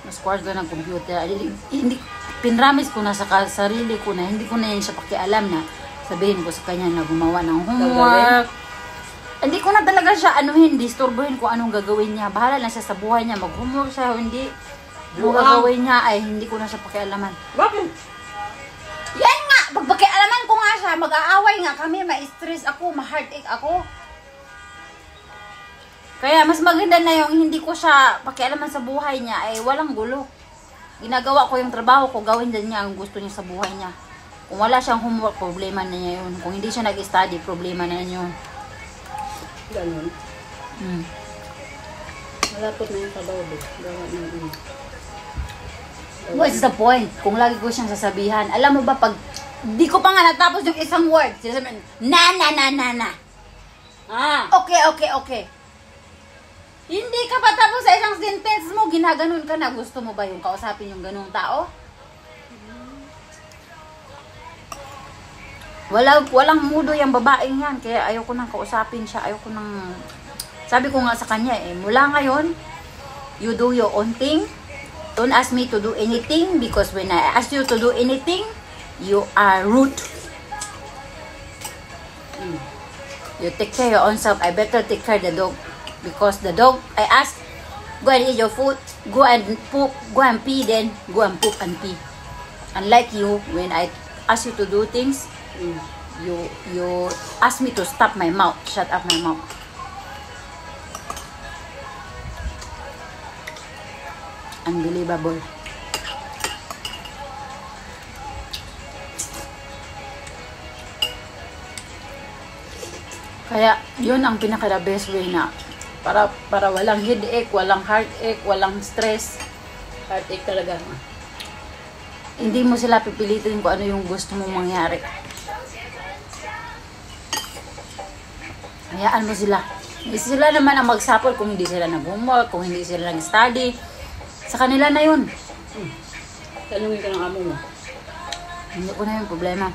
Mas kwarto ng computer. Hindi, pinramis ko na sa sarili ko na hindi ko na yan siya pakialam na sabihin ko sa kanya na gumawa ng homework. Hindi ko na talaga siya anuhin, disturbuhin kung anong gagawin niya. Bahala na siya sa buhay niya. Mag-homework siya, hindi. Kung gagawin niya ay hindi ko na siya pakialaman. Bakit? Yan nga! Pag pakialaman ko nga siya, mag-aaway nga kami, ma-stress ako, ma-heartache ako. Kaya mas maganda na yung hindi ko siya pakialaman sa buhay niya ay walang gulo. Ginagawa ko yung trabaho ko, gawin din niya ang gusto niya sa buhay niya. Kung wala siyang homework, problema na niya yun. Kung hindi siya nag-study, problema na yun. Ganun. Malapot na yung trabaho. Gawa na yun. What's the point? Kung lagi ko siyang sasabihan, alam mo ba pag di ko pa nga natapos yung isang word, sinasabihin, na. Okay. Hindi ka pa tapos sa isang sentence mo, ginaganon ka na. Gusto mo ba yung kausapin yung ganung tao? Walang mudo yung babaeng yan. Kaya ayoko nang kausapin siya. Ayoko nang... Sabi ko nga sa kanya mula ngayon, you do your own thing. Don't ask me to do anything because when I ask you to do anything, you are rude. You take care your own self. I better take care of the dog. Because the dog, I ask, go and eat your food, go and poop, go and pee, then go and poop and pee. Unlike you, when I ask you to do things, you ask me to stop my mouth, shut up my mouth. Unbelievable. Kaya, yun ang pinaka-the best way na para walang headache, walang heartache, walang stress. Heartache talaga. Hindi mo sila pipilitin kung ano yung gusto mong mangyari. Hayaan mo sila. Sila naman ang magsapol kung hindi sila nag-homework, kung hindi sila nag-study. Sa kanila na yun. Tanungin ka ng amo mo. Hindi ko na yung problema.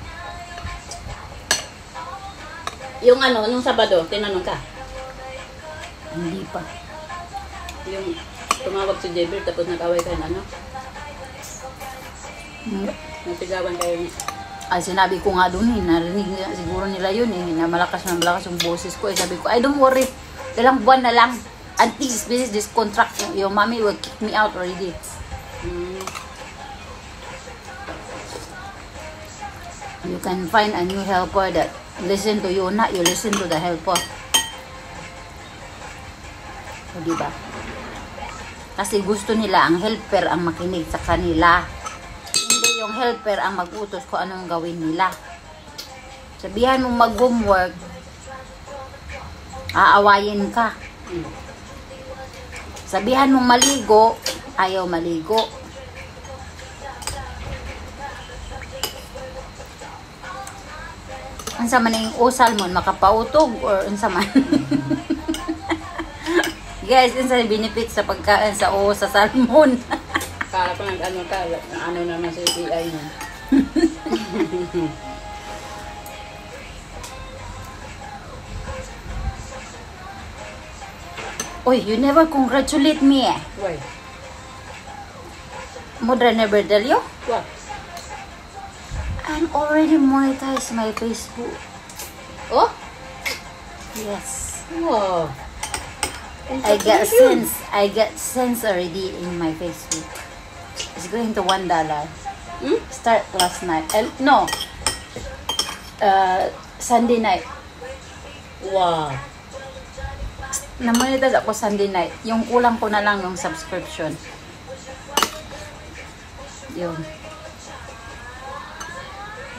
Yung nung Sabado, tinanong ka? Hindi pa. Yung tumawag si Javier tapos nag-away kayo nasigawan kayo. Ay, sinabi ko nga doon narinig siguro nila yun na malakas yung boses ko. Sabi ko, I don't worry. Ilang buwan na lang. Until this contract, your mommy will kick me out already. You can find a new helper that listen to you, not you listen to the helper. O, diba? Kasi gusto nila ang helper ang makinig sa kanila. Hindi yung helper ang mag-utos kung anong gawin nila. Sabihan mong mag-homework, aawayin ka. Sabihan mong maligo, ayaw maligo. Unsa man yung usal mo, makapautog or unsa man. Guys, unsa yung benefit sa pagkain sa sa salmon. Kala ko ano naman sa AI mo. Uy, you never congratulate me Why? Mudra never tell you? What? I'm already monetized my Facebook. Oh? Yes. Wow. I got cents already in my Facebook. It's going to $1. Start last night. No. Sunday night. Wow. Na-monetize ako Sunday night. Yung kulang ko na lang yung subscription. Yun.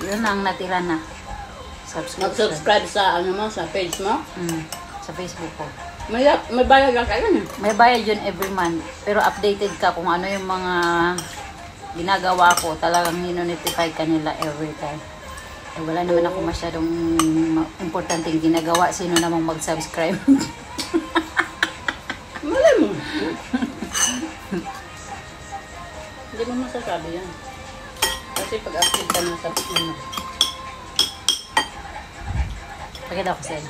Yun ang natira na. Subscription. Mag-subscribe sa sa page mo? Sa Facebook ko. May bayad lang kayo na. May bayad yun every month. Pero updated ka kung ano yung mga ginagawa ko. Talagang nino-notify ka nila every time. Eh, wala naman ako masyadong importanteng ginagawa. Sino namang mag-subscribe? Malay mo. Hindi mo masasabi yan. Kasi pag-active ka na sa Pakita ko sa'yo.